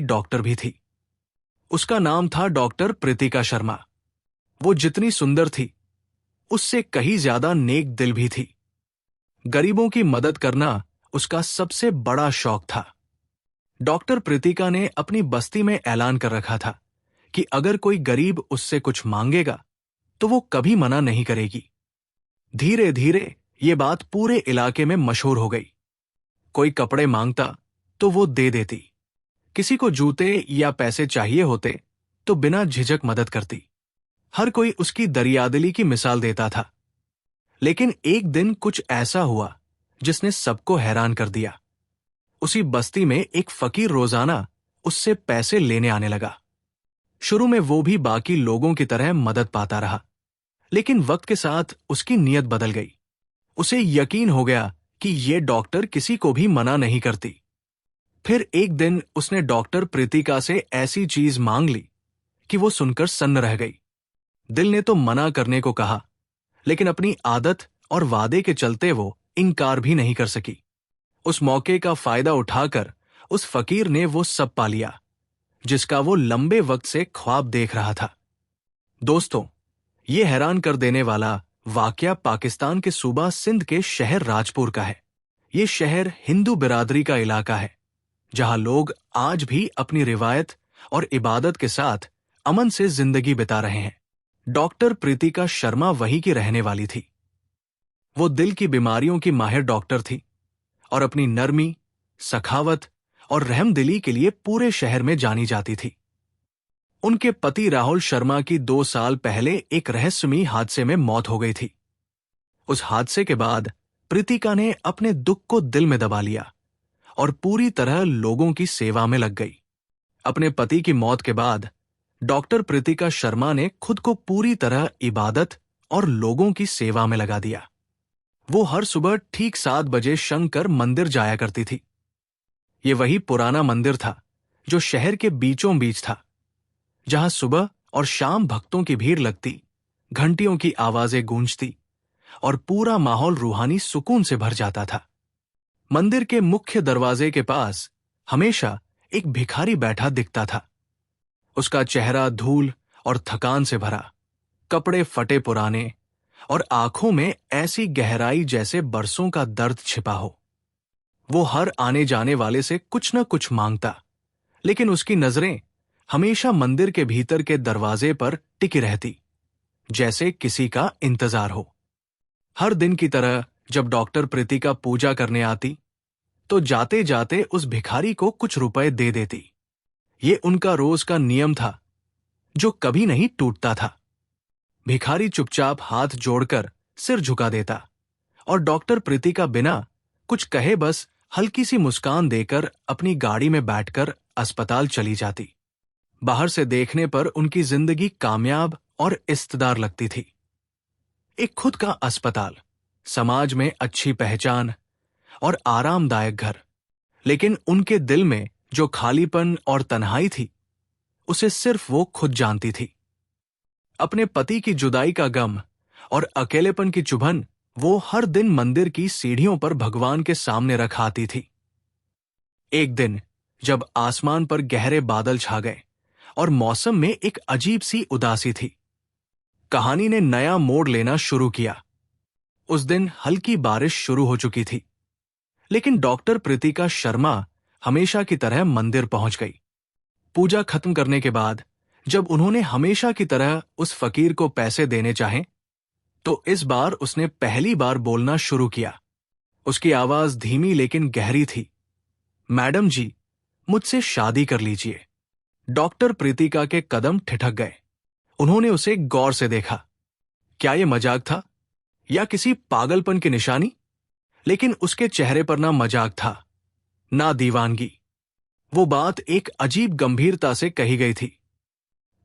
Doctor भी थी। उसका नाम था डॉक्टर प्रीतिका शर्मा। वो जितनी सुंदर थी, उससे कहीं ज्यादा नेक दिल भी थी। गरीबों की मदद करना उसका सबसे बड़ा शौक था। डॉक्टर प्रीतिका ने अपनी बस्ती में ऐलान कर रखा था कि अगर कोई गरीब उससे कुछ मांगेगा तो वो कभी मना नहीं करेगी। धीरे धीरे ये बात पूरे इलाके में मशहूर हो गई। कोई कपड़े मांगता तो वो दे देती, किसी को जूते या पैसे चाहिए होते तो बिना झिझक मदद करती। हर कोई उसकी दरियादिली की मिसाल देता था। लेकिन एक दिन कुछ ऐसा हुआ जिसने सबको हैरान कर दिया। उसी बस्ती में एक फकीर रोजाना उससे पैसे लेने आने लगा। शुरू में वो भी बाकी लोगों की तरह मदद पाता रहा, लेकिन वक्त के साथ उसकी नीयत बदल गई। उसे यकीन हो गया कि ये डॉक्टर किसी को भी मना नहीं करती। फिर एक दिन उसने डॉक्टर प्रीतिका से ऐसी चीज मांग ली कि वो सुनकर सन्न रह गई। दिल ने तो मना करने को कहा, लेकिन अपनी आदत और वादे के चलते वो इनकार भी नहीं कर सकी। उस मौके का फायदा उठाकर उस फकीर ने वो सब पा लिया जिसका वो लंबे वक्त से ख्वाब देख रहा था। दोस्तों, ये हैरान कर देने वाला वाकया पाकिस्तान के सूबा सिंध के शहर राजपुर का है। ये शहर हिंदू बिरादरी का इलाका है, जहां लोग आज भी अपनी रिवायत और इबादत के साथ अमन से जिंदगी बिता रहे हैं। डॉक्टर प्रीतिका शर्मा वहीं की रहने वाली थी। वो दिल की बीमारियों की माहिर डॉक्टर थी और अपनी नरमी, सखावत और रहमदिली के लिए पूरे शहर में जानी जाती थी। उनके पति राहुल शर्मा की 2 साल पहले एक रहस्यमयी हादसे में मौत हो गई थी। उस हादसे के बाद प्रीतिका ने अपने दुख को दिल में दबा लिया और पूरी तरह लोगों की सेवा में लग गई। अपने पति की मौत के बाद डॉक्टर प्रीतिका शर्मा ने खुद को पूरी तरह इबादत और लोगों की सेवा में लगा दिया। वो हर सुबह ठीक 7 बजे शंख कर मंदिर जाया करती थी। ये वही पुराना मंदिर था जो शहर के बीचों बीच था, जहां सुबह और शाम भक्तों की भीड़ लगती, घंटियों की आवाजें गूंजती और पूरा माहौल रूहानी सुकून से भर जाता था। मंदिर के मुख्य दरवाजे के पास हमेशा एक भिखारी बैठा दिखता था। उसका चेहरा धूल और थकान से भरा, कपड़े फटे पुराने और आंखों में ऐसी गहराई जैसे बरसों का दर्द छिपा हो। वो हर आने जाने वाले से कुछ न कुछ मांगता, लेकिन उसकी नजरें हमेशा मंदिर के भीतर के दरवाजे पर टिकी रहती, जैसे किसी का इंतजार हो। हर दिन की तरह जब डॉक्टर प्रीतिका पूजा करने आती, तो जाते जाते उस भिखारी को कुछ रुपए दे देती। ये उनका रोज का नियम था, जो कभी नहीं टूटता था। भिखारी चुपचाप हाथ जोड़कर सिर झुका देता और डॉक्टर प्रीतिका बिना कुछ कहे बस हल्की सी मुस्कान देकर अपनी गाड़ी में बैठकर अस्पताल चली जाती। बाहर से देखने पर उनकी जिंदगी कामयाब और इज्तदार लगती थी। एक खुद का अस्पताल, समाज में अच्छी पहचान और आरामदायक घर, लेकिन उनके दिल में जो खालीपन और तन्हाई थी, उसे सिर्फ वो खुद जानती थी। अपने पति की जुदाई का गम और अकेलेपन की चुभन वो हर दिन मंदिर की सीढ़ियों पर भगवान के सामने रख आती थी। एक दिन जब आसमान पर गहरे बादल छा गए और मौसम में एक अजीब सी उदासी थी, कहानी ने नया मोड़ लेना शुरू किया। उस दिन हल्की बारिश शुरू हो चुकी थी, लेकिन डॉक्टर प्रीतिका शर्मा हमेशा की तरह मंदिर पहुंच गई। पूजा खत्म करने के बाद जब उन्होंने हमेशा की तरह उस फकीर को पैसे देने चाहे, तो इस बार उसने पहली बार बोलना शुरू किया। उसकी आवाज धीमी लेकिन गहरी थी। मैडम जी, मुझसे शादी कर लीजिए। डॉक्टर प्रीतिका के कदम ठिठक गए। उन्होंने उसे गौर से देखा। क्या यह मजाक था या किसी पागलपन की निशानी? लेकिन उसके चेहरे पर ना मजाक था, ना दीवानगी। वो बात एक अजीब गंभीरता से कही गई थी।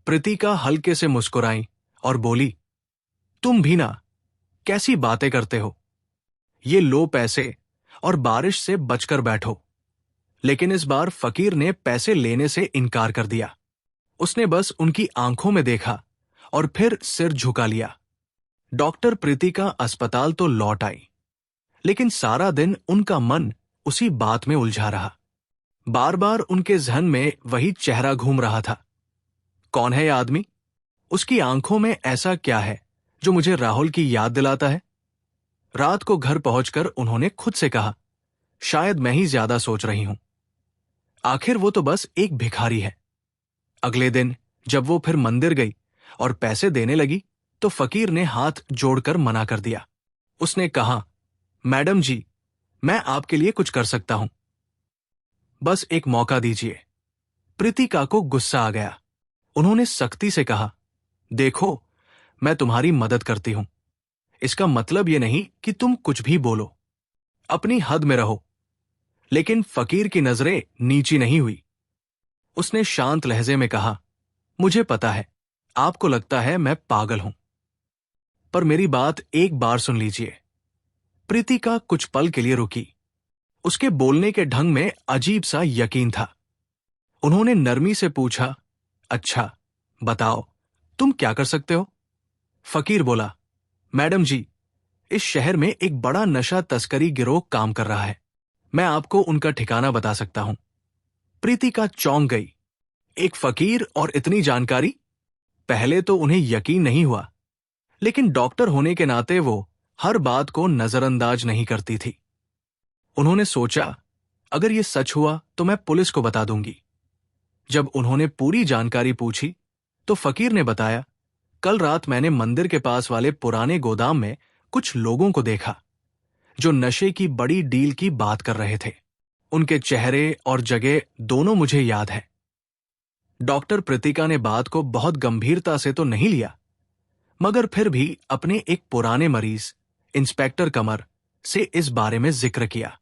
प्रीतिका हल्के से मुस्कुराई और बोली, तुम भी ना, कैसी बातें करते हो? ये लो पैसे और बारिश से बचकर बैठो। लेकिन इस बार फकीर ने पैसे लेने से इनकार कर दिया। उसने बस उनकी आंखों में देखा और फिर सिर झुका लिया। डॉक्टर प्रीतिका अस्पताल तो लौट आई, लेकिन सारा दिन उनका मन उसी बात में उलझा रहा। बार बार उनके जहन में वही चेहरा घूम रहा था। कौन है यह आदमी? उसकी आंखों में ऐसा क्या है जो मुझे राहुल की याद दिलाता है? रात को घर पहुंचकर उन्होंने खुद से कहा, शायद मैं ही ज्यादा सोच रही हूं। आखिर वो तो बस एक भिखारी है। अगले दिन जब वो फिर मंदिर गई और पैसे देने लगी तो फकीर ने हाथ जोड़कर मना कर दिया। उसने कहा, मैडम जी, मैं आपके लिए कुछ कर सकता हूं, बस एक मौका दीजिए। प्रीतिका को गुस्सा आ गया। उन्होंने सख्ती से कहा, देखो, मैं तुम्हारी मदद करती हूं, इसका मतलब यह नहीं कि तुम कुछ भी बोलो, अपनी हद में रहो। लेकिन फकीर की नजरें नीची नहीं हुई। उसने शांत लहजे में कहा, मुझे पता है, आपको लगता है मैं पागल हूं, पर मेरी बात एक बार सुन लीजिए। प्रीतिका कुछ पल के लिए रुकी। उसके बोलने के ढंग में अजीब सा यकीन था। उन्होंने नरमी से पूछा, अच्छा, बताओ, तुम क्या कर सकते हो? फकीर बोला, मैडम जी, इस शहर में एक बड़ा नशा तस्करी गिरोह काम कर रहा है। मैं आपको उनका ठिकाना बता सकता हूं। प्रीतिका चौंक गई। एक फकीर और इतनी जानकारी? पहले तो उन्हें यकीन नहीं हुआ, लेकिन डॉक्टर होने के नाते वो हर बात को नजरअंदाज नहीं करती थी। उन्होंने सोचा, अगर ये सच हुआ तो मैं पुलिस को बता दूंगी। जब उन्होंने पूरी जानकारी पूछी तो फकीर ने बताया, कल रात मैंने मंदिर के पास वाले पुराने गोदाम में कुछ लोगों को देखा जो नशे की बड़ी डील की बात कर रहे थे। उनके चेहरे और जगह दोनों मुझे याद है। डॉक्टर प्रीतिका ने बात को बहुत गंभीरता से तो नहीं लिया, मगर फिर भी अपने एक पुराने मरीज इंस्पेक्टर कमर से इस बारे में जिक्र किया।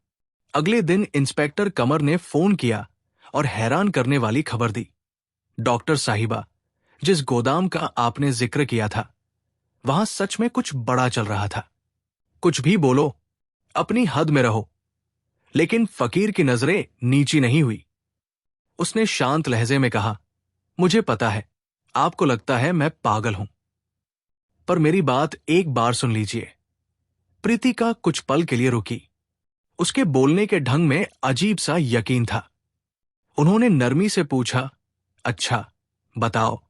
अगले दिन इंस्पेक्टर कमर ने फोन किया और हैरान करने वाली खबर दी। डॉक्टर साहिबा, जिस गोदाम का आपने जिक्र किया था, वहां सच में कुछ बड़ा चल रहा था। कुछ भी बोलो, अपनी हद में रहो। लेकिन फकीर की नजरें नीची नहीं हुई। उसने शांत लहजे में कहा, मुझे पता है, आपको लगता है मैं पागल हूं, पर मेरी बात एक बार सुन लीजिए। प्रीतिका कुछ पल के लिए रुकी। उसके बोलने के ढंग में अजीब सा यकीन था। उन्होंने नरमी से पूछा, अच्छा, बताओ,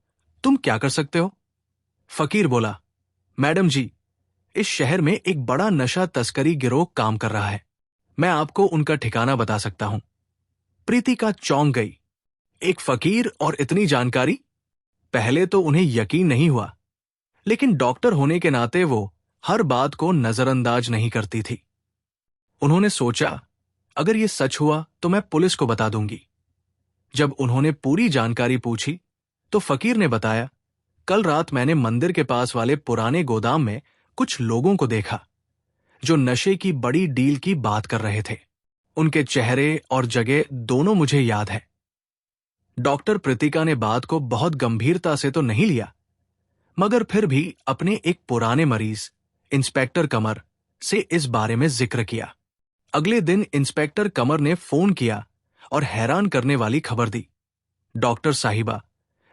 तुम क्या कर सकते हो? फकीर बोला, मैडम जी, इस शहर में एक बड़ा नशा तस्करी गिरोह काम कर रहा है। मैं आपको उनका ठिकाना बता सकता हूं। प्रीतिका चौंक गई। एक फकीर और इतनी जानकारी? पहले तो उन्हें यकीन नहीं हुआ, लेकिन डॉक्टर होने के नाते वो हर बात को नजरअंदाज नहीं करती थी। उन्होंने सोचा, अगर ये सच हुआ तो मैं पुलिस को बता दूंगी। जब उन्होंने पूरी जानकारी पूछी तो फकीर ने बताया, कल रात मैंने मंदिर के पास वाले पुराने गोदाम में कुछ लोगों को देखा जो नशे की बड़ी डील की बात कर रहे थे। उनके चेहरे और जगह दोनों मुझे याद है। डॉक्टर प्रीतिका ने बात को बहुत गंभीरता से तो नहीं लिया, मगर फिर भी अपने एक पुराने मरीज इंस्पेक्टर कमर से इस बारे में जिक्र किया। अगले दिन इंस्पेक्टर कमर ने फोन किया और हैरान करने वाली खबर दी। डॉक्टर साहिबा,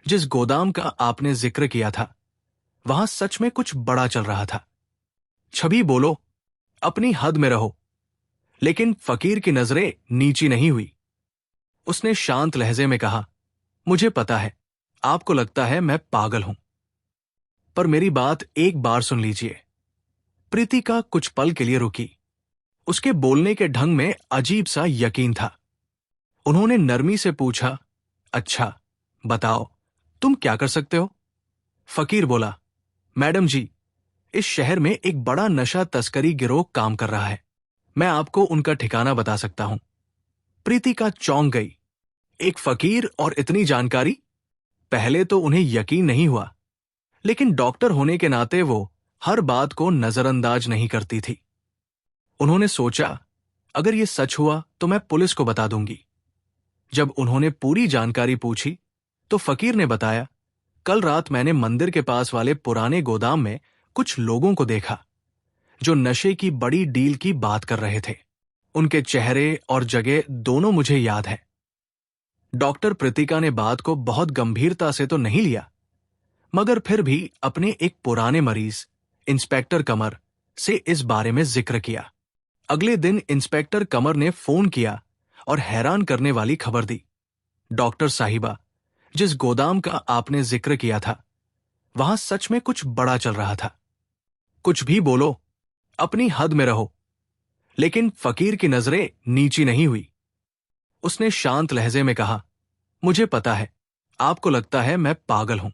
जिस गोदाम का आपने जिक्र किया था, वहां सच में कुछ बड़ा चल रहा था। छवि बोलो, अपनी हद में रहो। लेकिन फकीर की नजरें नीची नहीं हुई। उसने शांत लहजे में कहा, मुझे पता है, आपको लगता है मैं पागल हूं, पर मेरी बात एक बार सुन लीजिए। प्रीतिका कुछ पल के लिए रुकी। उसके बोलने के ढंग में अजीब सा यकीन था। उन्होंने नरमी से पूछा, अच्छा, बताओ, तुम क्या कर सकते हो? फकीर बोला, मैडम जी, इस शहर में एक बड़ा नशा तस्करी गिरोह काम कर रहा है। मैं आपको उनका ठिकाना बता सकता हूं। प्रीतिका चौंक गई। एक फकीर और इतनी जानकारी? पहले तो उन्हें यकीन नहीं हुआ, लेकिन डॉक्टर होने के नाते वो हर बात को नजरअंदाज नहीं करती थी। उन्होंने सोचा, अगर ये सच हुआ तो मैं पुलिस को बता दूंगी। जब उन्होंने पूरी जानकारी पूछी तो फकीर ने बताया, कल रात मैंने मंदिर के पास वाले पुराने गोदाम में कुछ लोगों को देखा जो नशे की बड़ी डील की बात कर रहे थे। उनके चेहरे और जगह दोनों मुझे याद है। डॉक्टर प्रीतिका ने बात को बहुत गंभीरता से तो नहीं लिया, मगर फिर भी अपने एक पुराने मरीज इंस्पेक्टर कमर से इस बारे में जिक्र किया। अगले दिन इंस्पेक्टर कमर ने फोन किया और हैरान करने वाली खबर दी। डॉक्टर साहिबा, जिस गोदाम का आपने जिक्र किया था, वहां सच में कुछ बड़ा चल रहा था। कुछ भी बोलो, अपनी हद में रहो। लेकिन फकीर की नजरें नीची नहीं हुई। उसने शांत लहजे में कहा, मुझे पता है, आपको लगता है मैं पागल हूं,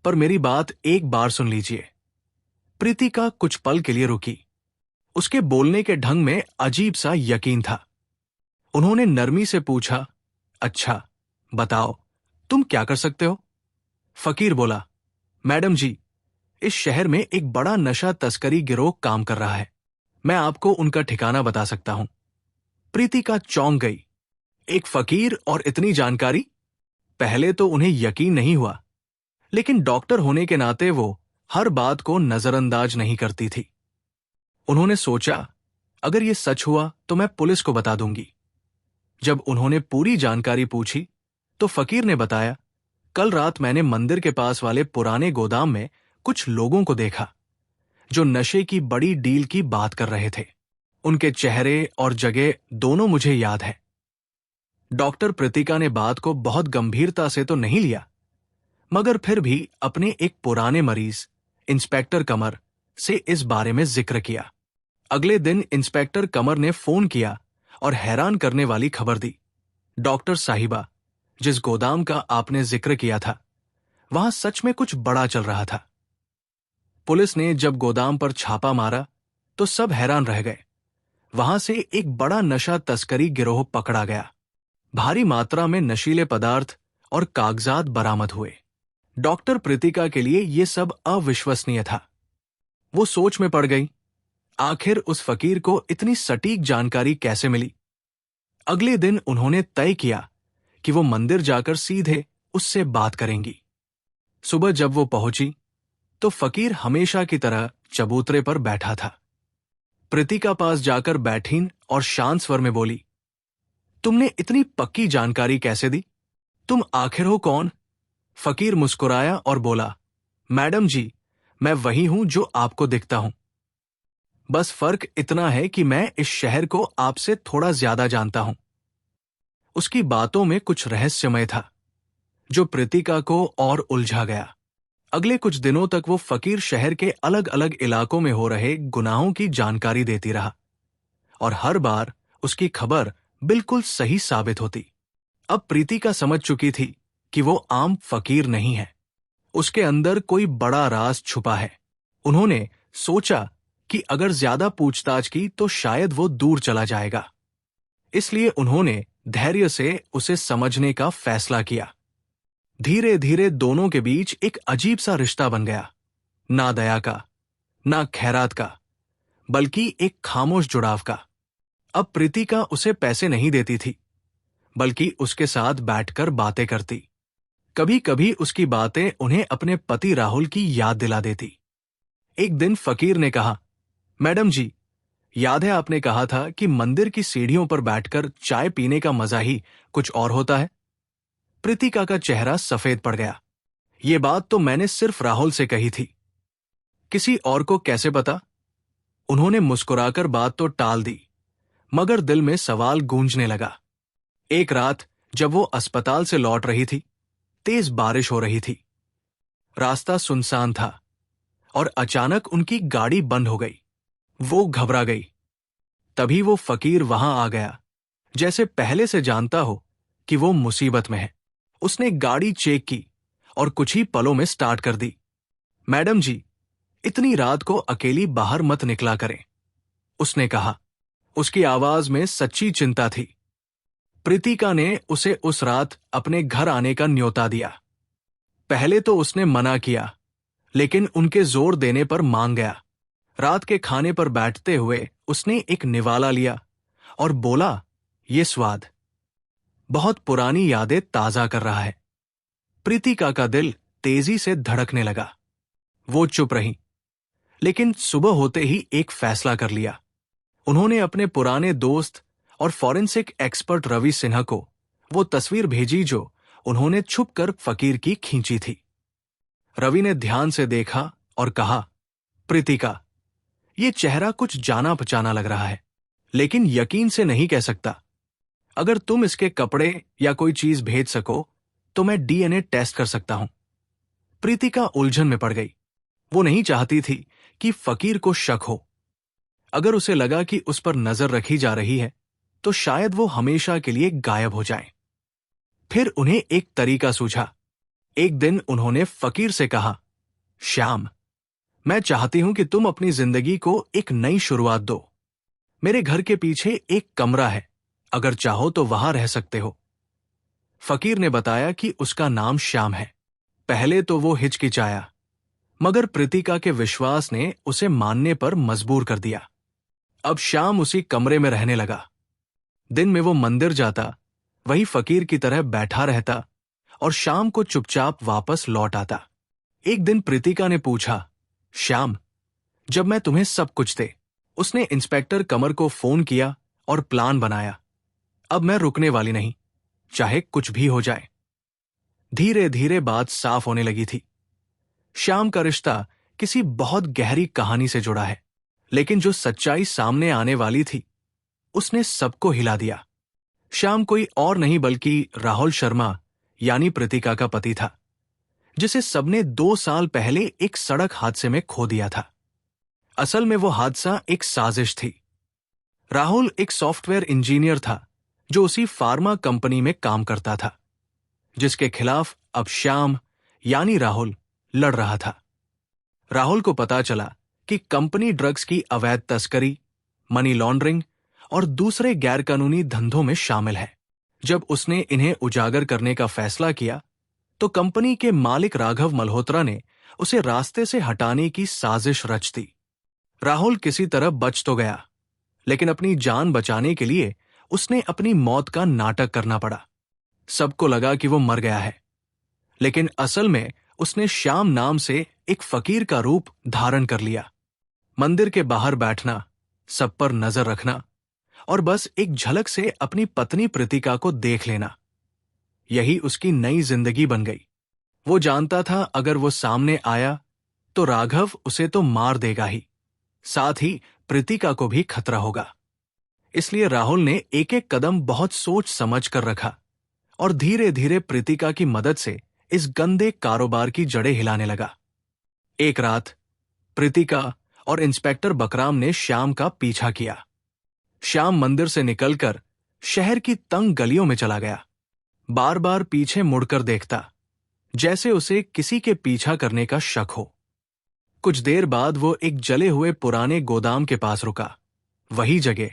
पर मेरी बात एक बार सुन लीजिए। प्रीतिका कुछ पल के लिए रुकी। उसके बोलने के ढंग में अजीब सा यकीन था। उन्होंने नरमी से पूछा, अच्छा बताओ, तुम क्या कर सकते हो? फकीर बोला, मैडम जी, इस शहर में एक बड़ा नशा तस्करी गिरोह काम कर रहा है। मैं आपको उनका ठिकाना बता सकता हूं। प्रीतिका चौंक गई। एक फकीर और इतनी जानकारी? पहले तो उन्हें यकीन नहीं हुआ, लेकिन डॉक्टर होने के नाते वो हर बात को नजरअंदाज नहीं करती थी। उन्होंने सोचा, अगर ये सच हुआ तो मैं पुलिस को बता दूंगी। जब उन्होंने पूरी जानकारी पूछी तो फकीर ने बताया, कल रात मैंने मंदिर के पास वाले पुराने गोदाम में कुछ लोगों को देखा जो नशे की बड़ी डील की बात कर रहे थे। उनके चेहरे और जगह दोनों मुझे याद है। डॉक्टर प्रीतिका ने बात को बहुत गंभीरता से तो नहीं लिया, मगर फिर भी अपने एक पुराने मरीज इंस्पेक्टर कमर से इस बारे में जिक्र किया। अगले दिन इंस्पेक्टर कमर ने फोन किया और हैरान करने वाली खबर दी, डॉक्टर साहिबा, जिस गोदाम का आपने जिक्र किया था, वहां सच में कुछ बड़ा चल रहा था। पुलिस ने जब गोदाम पर छापा मारा तो सब हैरान रह गए। वहां से एक बड़ा नशा तस्करी गिरोह पकड़ा गया। भारी मात्रा में नशीले पदार्थ और कागजात बरामद हुए। डॉक्टर प्रीतिका के लिए यह सब अविश्वसनीय था। वो सोच में पड़ गई, आखिर उस फकीर को इतनी सटीक जानकारी कैसे मिली? अगले दिन उन्होंने तय किया कि वो मंदिर जाकर सीधे उससे बात करेंगी। सुबह जब वो पहुंची तो फकीर हमेशा की तरह चबूतरे पर बैठा था। प्रीतिका पास जाकर बैठीं और शांत स्वर में बोली, तुमने इतनी पक्की जानकारी कैसे दी? तुम आखिर हो कौन? फकीर मुस्कुराया और बोला, मैडम जी, मैं वही हूं जो आपको दिखता हूं। बस फर्क इतना है कि मैं इस शहर को आपसे थोड़ा ज्यादा जानता हूं। उसकी बातों में कुछ रहस्यमय था जो प्रीतिका को और उलझा गया। अगले कुछ दिनों तक वो फकीर शहर के अलग अलग इलाकों में हो रहे गुनाहों की जानकारी देती रहा, और हर बार उसकी खबर बिल्कुल सही साबित होती। अब प्रीतिका समझ चुकी थी कि वो आम फकीर नहीं है, उसके अंदर कोई बड़ा राज छुपा है। उन्होंने सोचा कि अगर ज्यादा पूछताछ की तो शायद वो दूर चला जाएगा। इसलिए उन्होंने धैर्य से उसे समझने का फैसला किया। धीरे धीरे दोनों के बीच एक अजीब सा रिश्ता बन गया, ना दया का, ना खैरात का, बल्कि एक खामोश जुड़ाव का। अब प्रीतिका उसे पैसे नहीं देती थी, बल्कि उसके साथ बैठकर बातें करती। कभी कभी उसकी बातें उन्हें अपने पति राहुल की याद दिला देती। एक दिन फकीर ने कहा, मैडम जी, याद है आपने कहा था कि मंदिर की सीढ़ियों पर बैठकर चाय पीने का मजा ही कुछ और होता है? प्रीतिका का चेहरा सफेद पड़ गया। ये बात तो मैंने सिर्फ राहुल से कही थी, किसी और को कैसे पता? उन्होंने मुस्कुराकर बात तो टाल दी, मगर दिल में सवाल गूंजने लगा। एक रात जब वो अस्पताल से लौट रही थी, तेज बारिश हो रही थी। रास्ता सुनसान था और अचानक उनकी गाड़ी बंद हो गई। वो घबरा गई। तभी वो फकीर वहां आ गया, जैसे पहले से जानता हो कि वो मुसीबत में है। उसने गाड़ी चेक की और कुछ ही पलों में स्टार्ट कर दी। मैडम जी, इतनी रात को अकेली बाहर मत निकला करें, उसने कहा। उसकी आवाज में सच्ची चिंता थी। प्रीतिका ने उसे उस रात अपने घर आने का न्योता दिया। पहले तो उसने मना किया, लेकिन उनके जोर देने पर मान गया। रात के खाने पर बैठते हुए उसने एक निवाला लिया और बोला, ये स्वाद बहुत पुरानी यादें ताजा कर रहा है। प्रीतिका का दिल तेजी से धड़कने लगा। वो चुप रही, लेकिन सुबह होते ही एक फैसला कर लिया। उन्होंने अपने पुराने दोस्त और फॉरेंसिक एक्सपर्ट रवि सिन्हा को वो तस्वीर भेजी जो उन्होंने छुपकर फकीर की खींची थी। रवि ने ध्यान से देखा और कहा, प्रीतिका, ये चेहरा कुछ जाना पहचाना लग रहा है, लेकिन यकीन से नहीं कह सकता। अगर तुम इसके कपड़े या कोई चीज भेज सको तो मैं डीएनए टेस्ट कर सकता हूं। प्रीतिका उलझन में पड़ गई। वो नहीं चाहती थी कि फकीर को शक हो। अगर उसे लगा कि उस पर नजर रखी जा रही है तो शायद वो हमेशा के लिए गायब हो जाए। फिर उन्हें एक तरीका सूझा। एक दिन उन्होंने फकीर से कहा, श्याम, मैं चाहती हूं कि तुम अपनी जिंदगी को एक नई शुरुआत दो। मेरे घर के पीछे एक कमरा है, अगर चाहो तो वहां रह सकते हो। फकीर ने बताया कि उसका नाम श्याम है। पहले तो वो हिचकिचाया, मगर प्रीतिका के विश्वास ने उसे मानने पर मजबूर कर दिया। अब श्याम उसी कमरे में रहने लगा। दिन में वो मंदिर जाता, वही फकीर की तरह बैठा रहता और शाम को चुपचाप वापस लौट आता। एक दिन प्रीतिका ने पूछा, श्याम, जब मैं तुम्हें सब कुछ दे। उसने इंस्पेक्टर कमर को फोन किया और प्लान बनाया। अब मैं रुकने वाली नहीं, चाहे कुछ भी हो जाए। धीरे धीरे बात साफ होने लगी थी। श्याम का रिश्ता किसी बहुत गहरी कहानी से जुड़ा है, लेकिन जो सच्चाई सामने आने वाली थी उसने सबको हिला दिया। श्याम कोई और नहीं बल्कि राहुल शर्मा यानी प्रीतिका का पति था, जिसे सबने 2 साल पहले एक सड़क हादसे में खो दिया था। असल में वो हादसा एक साजिश थी। राहुल एक सॉफ्टवेयर इंजीनियर था जो उसी फार्मा कंपनी में काम करता था, जिसके खिलाफ अब श्याम यानी राहुल लड़ रहा था। राहुल को पता चला कि कंपनी ड्रग्स की अवैध तस्करी, मनी लॉन्ड्रिंग और दूसरे गैरकानूनी धंधों में शामिल है। जब उसने इन्हें उजागर करने का फैसला किया तो कंपनी के मालिक राघव मल्होत्रा ने उसे रास्ते से हटाने की साजिश रच दी। राहुल किसी तरह बच तो गया, लेकिन अपनी जान बचाने के लिए उसने अपनी मौत का नाटक करना पड़ा। सबको लगा कि वो मर गया है, लेकिन असल में उसने श्याम नाम से एक फकीर का रूप धारण कर लिया। मंदिर के बाहर बैठना, सब पर नजर रखना और बस एक झलक से अपनी पत्नी प्रीतिका को देख लेना, यही उसकी नई जिंदगी बन गई। वो जानता था अगर वो सामने आया तो राघव उसे तो मार देगा ही, साथ ही प्रीतिका को भी खतरा होगा। इसलिए राहुल ने एक एक कदम बहुत सोच समझ कर रखा और धीरे धीरे प्रीतिका की मदद से इस गंदे कारोबार की जड़ें हिलाने लगा। एक रात प्रीतिका और इंस्पेक्टर बकराम ने श्याम का पीछा किया। श्याम मंदिर से निकलकर शहर की तंग गलियों में चला गया। बार बार पीछे मुड़कर देखता, जैसे उसे किसी के पीछा करने का शक हो। कुछ देर बाद वो एक जले हुए पुराने गोदाम के पास रुका, वही जगह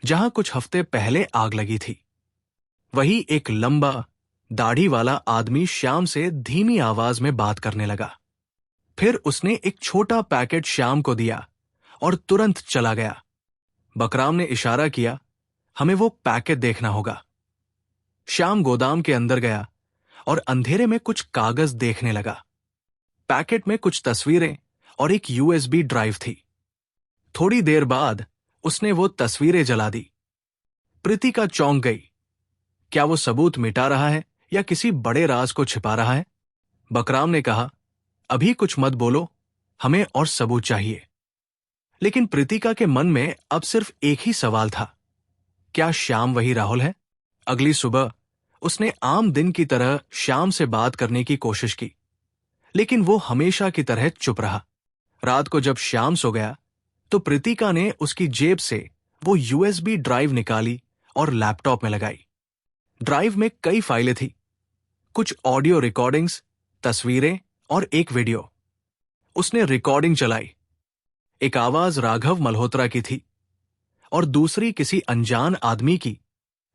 जहां कुछ हफ्ते पहले आग लगी थी। वही एक लंबा दाढ़ी वाला आदमी श्याम से धीमी आवाज में बात करने लगा। फिर उसने एक छोटा पैकेट श्याम को दिया और तुरंत चला गया। बकराम ने इशारा किया, हमें वो पैकेट देखना होगा। श्याम गोदाम के अंदर गया और अंधेरे में कुछ कागज देखने लगा। पैकेट में कुछ तस्वीरें और एक यूएसबी ड्राइव थी। थोड़ी देर बाद उसने वो तस्वीरें जला दी। प्रीतिका चौंक गई। क्या वो सबूत मिटा रहा है या किसी बड़े राज को छिपा रहा है? बकराम ने कहा, अभी कुछ मत बोलो, हमें और सबूत चाहिए। लेकिन प्रीतिका के मन में अब सिर्फ एक ही सवाल था, क्या श्याम वही राहुल है? अगली सुबह उसने आम दिन की तरह श्याम से बात करने की कोशिश की, लेकिन वो हमेशा की तरह चुप रहा। रात को जब श्याम सो गया तो प्रीतिका ने उसकी जेब से वो यूएसबी ड्राइव निकाली और लैपटॉप में लगाई। ड्राइव में कई फाइलें थी, कुछ ऑडियो रिकॉर्डिंग्स, तस्वीरें और एक वीडियो। उसने रिकॉर्डिंग चलाई। एक आवाज राघव मल्होत्रा की थी और दूसरी किसी अनजान आदमी की,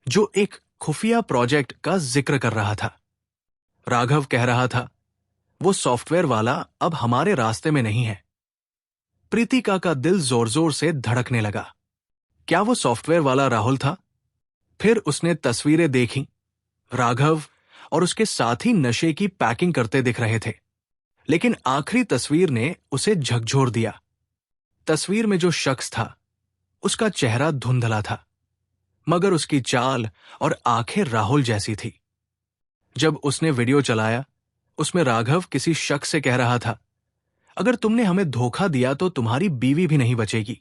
जो एक खुफिया प्रोजेक्ट का जिक्र कर रहा था। राघव कह रहा था, वो सॉफ्टवेयर वाला अब हमारे रास्ते में नहीं है। प्रीतिका का दिल जोर जोर से धड़कने लगा। क्या वो सॉफ्टवेयर वाला राहुल था? फिर उसने तस्वीरें देखी। राघव और उसके साथी नशे की पैकिंग करते दिख रहे थे, लेकिन आखिरी तस्वीर ने उसे झकझोर दिया। तस्वीर में जो शख्स था उसका चेहरा धुंधला था, मगर उसकी चाल और आंखें राहुल जैसी थी। जब उसने वीडियो चलाया, उसमें राघव किसी शख्स से कह रहा था, अगर तुमने हमें धोखा दिया तो तुम्हारी बीवी भी नहीं बचेगी।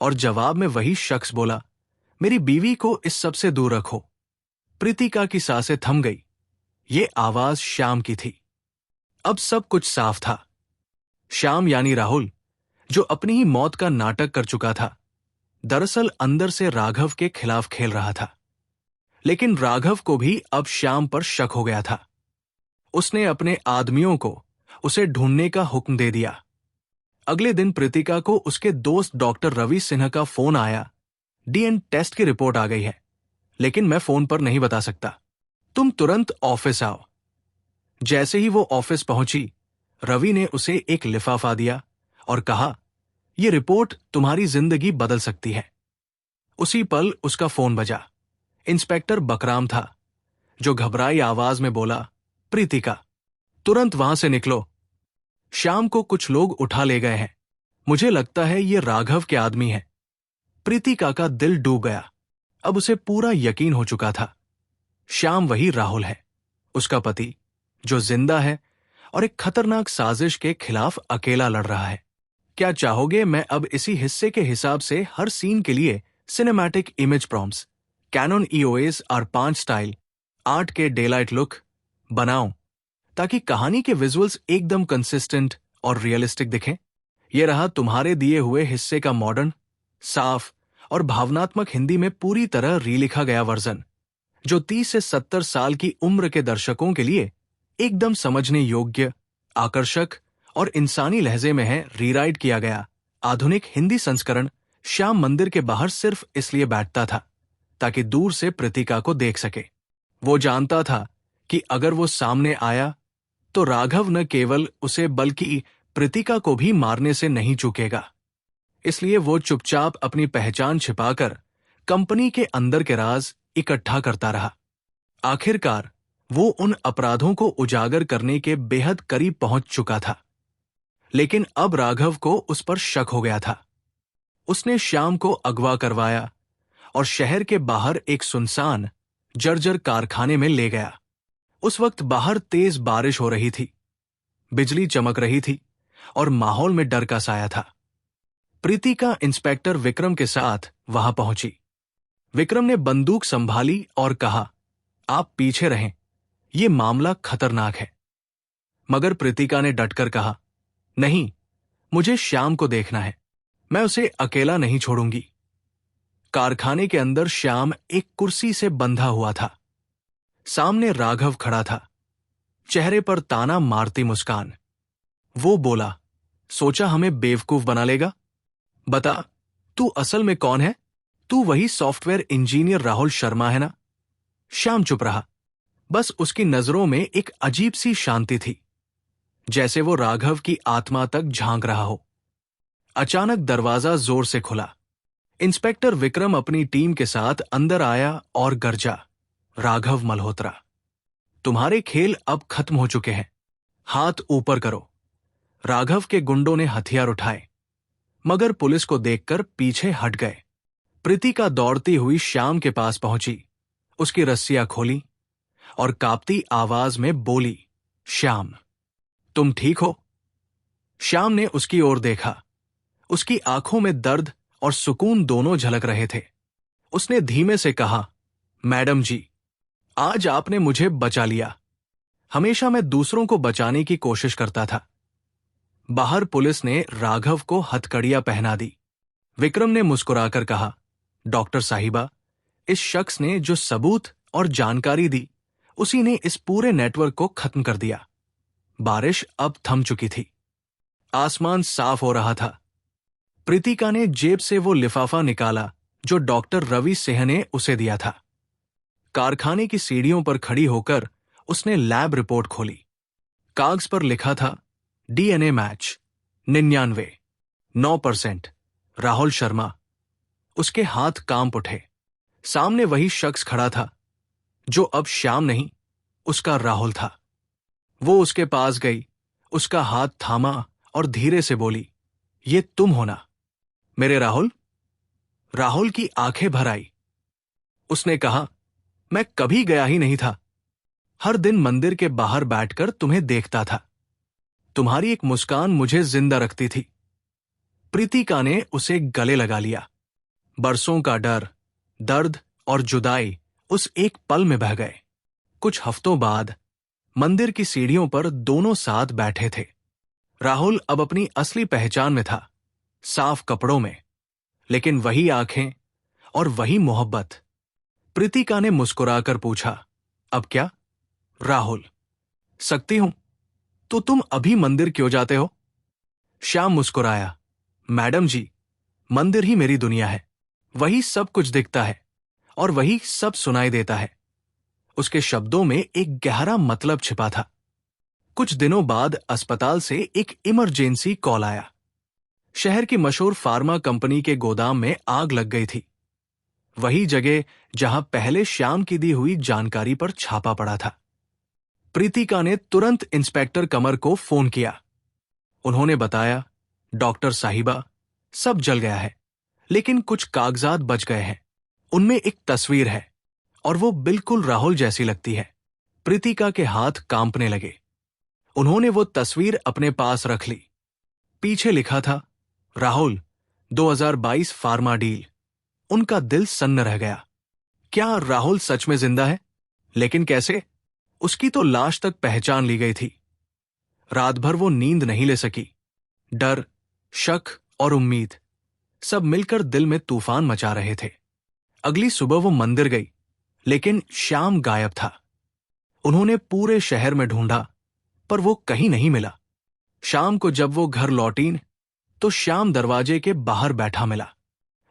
और जवाब में वही शख्स बोला, मेरी बीवी को इस सब से दूर रखो। प्रीतिका की सांसें थम गई। ये आवाज श्याम की थी। अब सब कुछ साफ था। श्याम यानी राहुल, जो अपनी ही मौत का नाटक कर चुका था, दरअसल अंदर से राघव के खिलाफ खेल रहा था। लेकिन राघव को भी अब श्याम पर शक हो गया था। उसने अपने आदमियों को उसे ढूंढने का हुक्म दे दिया। अगले दिन प्रीतिका को उसके दोस्त डॉक्टर रवि सिन्हा का फोन आया। डीएनए टेस्ट की रिपोर्ट आ गई है, लेकिन मैं फोन पर नहीं बता सकता। तुम तुरंत ऑफिस आओ। जैसे ही वो ऑफिस पहुंची, रवि ने उसे एक लिफाफा दिया और कहा, यह रिपोर्ट तुम्हारी जिंदगी बदल सकती है। उसी पल उसका फोन बजा। इंस्पेक्टर बकराम था, जो घबराई आवाज में बोला, प्रीतिका, तुरंत वहां से निकलो। श्याम को कुछ लोग उठा ले गए हैं। मुझे लगता है ये राघव के आदमी हैं। प्रीतिका का दिल डूब गया। अब उसे पूरा यकीन हो चुका था। श्याम वही राहुल है, उसका पति, जो जिंदा है और एक खतरनाक साजिश के खिलाफ अकेला लड़ रहा है। क्या चाहोगे मैं अब इसी हिस्से के हिसाब से हर सीन के लिए cinematic image prompts, Canon EOS R5 style 8K daylight look बनाऊं, ताकि कहानी के विजुअल्स एकदम कंसिस्टेंट और रियलिस्टिक दिखें? यह रहा तुम्हारे दिए हुए हिस्से का मॉडर्न, साफ और भावनात्मक हिंदी में पूरी तरह रीलिखा गया वर्जन, जो 30 से 70 साल की उम्र के दर्शकों के लिए एकदम समझने योग्य, आकर्षक और इंसानी लहजे में है। रीराइट किया गया आधुनिक हिंदी संस्करण श्याम मंदिर के बाहर सिर्फ इसलिए बैठता था ताकि दूर से प्रीतिका को देख सके। वो जानता था कि अगर वो सामने आया तो राघव न केवल उसे बल्कि प्रीतिका को भी मारने से नहीं चूकेगा। इसलिए वो चुपचाप अपनी पहचान छिपाकर कंपनी के अंदर के राज इकट्ठा करता रहा। आखिरकार वो उन अपराधों को उजागर करने के बेहद करीब पहुंच चुका था। लेकिन अब राघव को उस पर शक हो गया था। उसने श्याम को अगवा करवाया और शहर के बाहर एक सुनसान, जर्जर कारखाने में ले गया। उस वक्त बाहर तेज बारिश हो रही थी, बिजली चमक रही थी और माहौल में डर का साया था। प्रीतिका इंस्पेक्टर विक्रम के साथ वहां पहुंची। विक्रम ने बंदूक संभाली और कहा, आप पीछे रहें, यह मामला खतरनाक है। मगर प्रीतिका ने डटकर कहा, नहीं, मुझे श्याम को देखना है, मैं उसे अकेला नहीं छोड़ूंगी। कारखाने के अंदर श्याम एक कुर्सी से बंधा हुआ था। सामने राघव खड़ा था, चेहरे पर ताना मारती मुस्कान। वो बोला, सोचा हमें बेवकूफ बना लेगा? बता, तू असल में कौन है? तू वही सॉफ्टवेयर इंजीनियर राहुल शर्मा है ना? श्याम चुप रहा। बस उसकी नजरों में एक अजीब सी शांति थी, जैसे वो राघव की आत्मा तक झांक रहा हो। अचानक दरवाजा जोर से खुला। इंस्पेक्टर विक्रम अपनी टीम के साथ अंदर आया और गरजा, राघव मल्होत्रा, तुम्हारे खेल अब खत्म हो चुके हैं, हाथ ऊपर करो। राघव के गुंडों ने हथियार उठाए, मगर पुलिस को देखकर पीछे हट गए। प्रीतिका दौड़ती हुई श्याम के पास पहुंची, उसकी रस्सियां खोली और कांपती आवाज में बोली, श्याम, तुम ठीक हो? श्याम ने उसकी ओर देखा। उसकी आंखों में दर्द और सुकून दोनों झलक रहे थे। उसने धीमे से कहा, मैडम जी, आज आपने मुझे बचा लिया। हमेशा मैं दूसरों को बचाने की कोशिश करता था। बाहर पुलिस ने राघव को हथकड़ियां पहना दी। विक्रम ने मुस्कुराकर कहा, डॉक्टर साहिबा, इस शख्स ने जो सबूत और जानकारी दी, उसी ने इस पूरे नेटवर्क को खत्म कर दिया। बारिश अब थम चुकी थी। आसमान साफ हो रहा था। प्रीतिका ने जेब से वो लिफाफा निकाला जो डॉक्टर रवि सिंह ने उसे दिया था। कारखाने की सीढ़ियों पर खड़ी होकर उसने लैब रिपोर्ट खोली। कागज पर लिखा था, DNA मैच 99, 9%, राहुल शर्मा। उसके हाथ कांप उठे। सामने वही शख्स खड़ा था, जो अब श्याम नहीं, उसका राहुल था। वो उसके पास गई, उसका हाथ थामा और धीरे से बोली, ये तुम हो ना, मेरे राहुल? राहुल की आंखें भर आई। उसने कहा, मैं कभी गया ही नहीं था। हर दिन मंदिर के बाहर बैठकर तुम्हें देखता था। तुम्हारी एक मुस्कान मुझे जिंदा रखती थी। प्रीतिका ने उसे गले लगा लिया। बरसों का डर, दर्द और जुदाई उस एक पल में बह गए। कुछ हफ्तों बाद मंदिर की सीढ़ियों पर दोनों साथ बैठे थे। राहुल अब अपनी असली पहचान में था, साफ कपड़ों में, लेकिन वही आंखें और वही मोहब्बत। प्रीतिका ने मुस्कुराकर पूछा, अब क्या? राहुल, सकती हूं, तो तुम अभी मंदिर क्यों जाते हो? श्याम मुस्कुराया, मैडम जी, मंदिर ही मेरी दुनिया है। वही सब कुछ दिखता है और वही सब सुनाई देता है। उसके शब्दों में एक गहरा मतलब छिपा था। कुछ दिनों बाद अस्पताल से एक इमरजेंसी कॉल आया। शहर की मशहूर फार्मा कंपनी के गोदाम में आग लग गई थी। वही जगह जहां पहले श्याम की दी हुई जानकारी पर छापा पड़ा था। प्रीतिका ने तुरंत इंस्पेक्टर कमर को फोन किया। उन्होंने बताया, डॉक्टर साहिबा, सब जल गया है, लेकिन कुछ कागजात बच गए हैं। उनमें एक तस्वीर है और वो बिल्कुल राहुल जैसी लगती है। प्रीतिका के हाथ कांपने लगे। उन्होंने वो तस्वीर अपने पास रख ली। पीछे लिखा था, राहुल, 2022 फार्मा डील। उनका दिल सन्न रह गया। क्या राहुल सच में जिंदा है? लेकिन कैसे? उसकी तो लाश तक पहचान ली गई थी। रात भर वो नींद नहीं ले सकी। डर, शक और उम्मीद सब मिलकर दिल में तूफान मचा रहे थे। अगली सुबह वो मंदिर गई, लेकिन श्याम गायब था। उन्होंने पूरे शहर में ढूंढा, पर वो कहीं नहीं मिला। शाम को जब वो घर लौटी तो श्याम दरवाजे के बाहर बैठा मिला।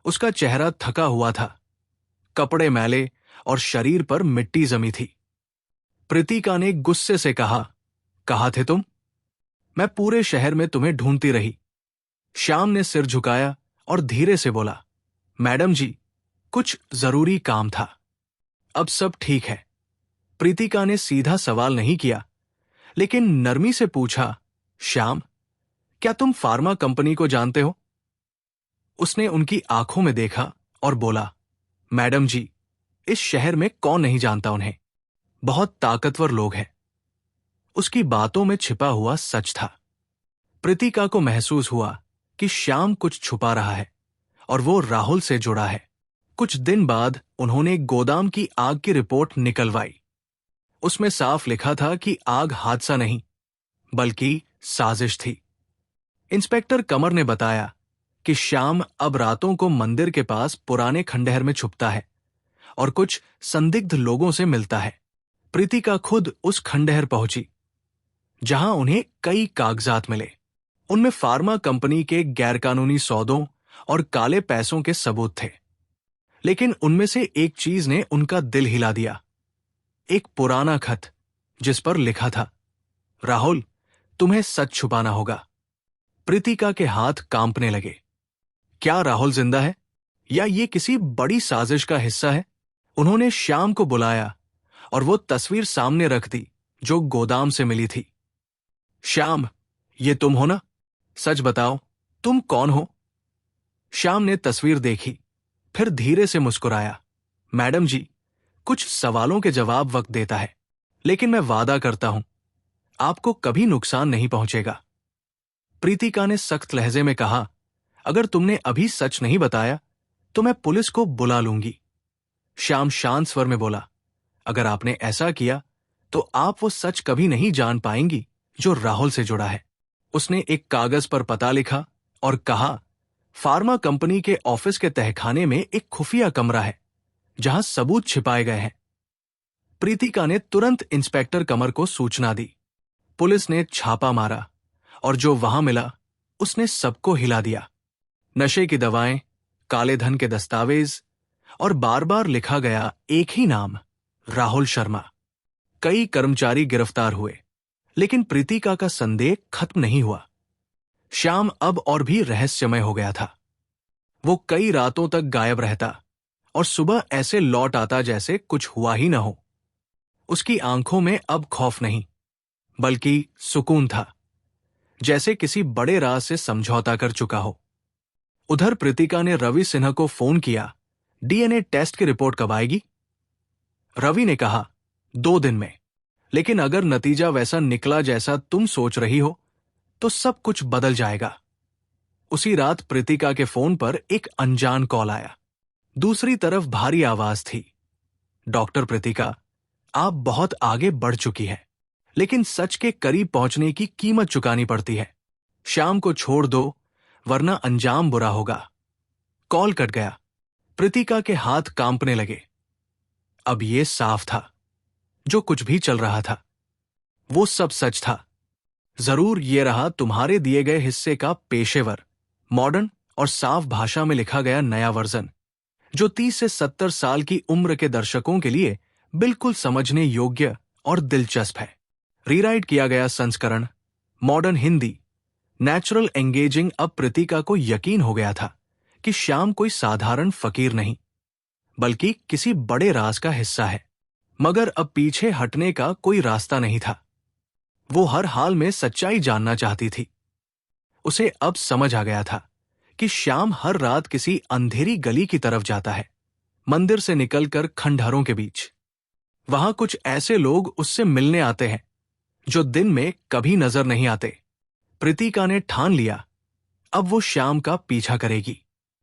उसका चेहरा थका हुआ था, कपड़े मैले और शरीर पर मिट्टी जमी थी। प्रीतिका ने गुस्से से कहा, कहाँ थे तुम? मैं पूरे शहर में तुम्हें ढूंढती रही। श्याम ने सिर झुकाया और धीरे से बोला, मैडम जी, कुछ जरूरी काम था। अब सब ठीक है। प्रीतिका ने सीधा सवाल नहीं किया, लेकिन नरमी से पूछा, श्याम, क्या तुम फार्मा कंपनी को जानते हो? उसने उनकी आंखों में देखा और बोला, मैडम जी, इस शहर में कौन नहीं जानता उन्हें। बहुत ताकतवर लोग हैं। उसकी बातों में छिपा हुआ सच था। प्रीतिका को महसूस हुआ कि श्याम कुछ छुपा रहा है और वो राहुल से जुड़ा है। कुछ दिन बाद उन्होंने गोदाम की आग की रिपोर्ट निकलवाई। उसमें साफ लिखा था कि आग हादसा नहीं, बल्कि साजिश थी। इंस्पेक्टर कमर ने बताया कि श्याम अब रातों को मंदिर के पास पुराने खंडहर में छुपता है और कुछ संदिग्ध लोगों से मिलता है। प्रीतिका खुद उस खंडहर पहुंची, जहां उन्हें कई कागजात मिले। उनमें फार्मा कंपनी के गैरकानूनी सौदों और काले पैसों के सबूत थे। लेकिन उनमें से एक चीज ने उनका दिल हिला दिया। एक पुराना खत, जिस पर लिखा था, राहुल, तुम्हें सच छुपाना होगा। प्रीतिका के हाथ कांपने लगे। क्या राहुल जिंदा है, या ये किसी बड़ी साजिश का हिस्सा है? उन्होंने श्याम को बुलाया और वो तस्वीर सामने रख दी जो गोदाम से मिली थी। श्याम, ये तुम हो ना? सच बताओ, तुम कौन हो? श्याम ने तस्वीर देखी, फिर धीरे से मुस्कुराया, मैडम जी, कुछ सवालों के जवाब वक्त देता है, लेकिन मैं वादा करता हूं, आपको कभी नुकसान नहीं पहुंचेगा। प्रीतिका ने सख्त लहजे में कहा, अगर तुमने अभी सच नहीं बताया तो मैं पुलिस को बुला लूंगी। श्याम शांत स्वर में बोला, अगर आपने ऐसा किया तो आप वो सच कभी नहीं जान पाएंगी जो राहुल से जुड़ा है। उसने एक कागज पर पता लिखा और कहा, फार्मा कंपनी के ऑफिस के तहखाने में एक खुफिया कमरा है जहां सबूत छिपाए गए हैं। प्रीतिका ने तुरंत इंस्पेक्टर कमर को सूचना दी। पुलिस ने छापा मारा और जो वहां मिला उसने सबको हिला दिया। नशे की दवाएं, काले धन के दस्तावेज और बार बार लिखा गया एक ही नाम, राहुल शर्मा। कई कर्मचारी गिरफ्तार हुए, लेकिन प्रीतिका का संदेह खत्म नहीं हुआ। श्याम अब और भी रहस्यमय हो गया था। वो कई रातों तक गायब रहता और सुबह ऐसे लौट आता जैसे कुछ हुआ ही न हो। उसकी आंखों में अब खौफ नहीं, बल्कि सुकून था, जैसे किसी बड़े राज से समझौता कर चुका हो। उधर प्रीतिका ने रवि सिन्हा को फोन किया, डीएनए टेस्ट की रिपोर्ट कब आएगी? रवि ने कहा, 2 दिन में, लेकिन अगर नतीजा वैसा निकला जैसा तुम सोच रही हो तो सब कुछ बदल जाएगा। उसी रात प्रीतिका के फोन पर एक अनजान कॉल आया। दूसरी तरफ भारी आवाज थी, डॉक्टर प्रीतिका, आप बहुत आगे बढ़ चुकी है, लेकिन सच के करीब पहुंचने की कीमत चुकानी पड़ती है। श्याम को छोड़ दो, वरना अंजाम बुरा होगा। कॉल कट गया। प्रीतिका के हाथ कांपने लगे। अब यह साफ था, जो कुछ भी चल रहा था वो सब सच था। जरूर ये रहा तुम्हारे दिए गए हिस्से का पेशेवर, मॉडर्न और साफ भाषा में लिखा गया नया वर्जन, जो 30 से 70 साल की उम्र के दर्शकों के लिए बिल्कुल समझने योग्य और दिलचस्प है। रीराइट किया गया संस्करण, मॉडर्न हिंदी, नेचुरल एंगेजिंग। अब प्रीतिका को यकीन हो गया था कि श्याम कोई साधारण फकीर नहीं, बल्कि किसी बड़े राज का हिस्सा है। मगर अब पीछे हटने का कोई रास्ता नहीं था। वो हर हाल में सच्चाई जानना चाहती थी। उसे अब समझ आ गया था कि श्याम हर रात किसी अंधेरी गली की तरफ जाता है, मंदिर से निकलकर खंडहरों के बीच। वहां कुछ ऐसे लोग उससे मिलने आते हैं जो दिन में कभी नजर नहीं आते। प्रीतिका ने ठान लिया, अब वो श्याम का पीछा करेगी।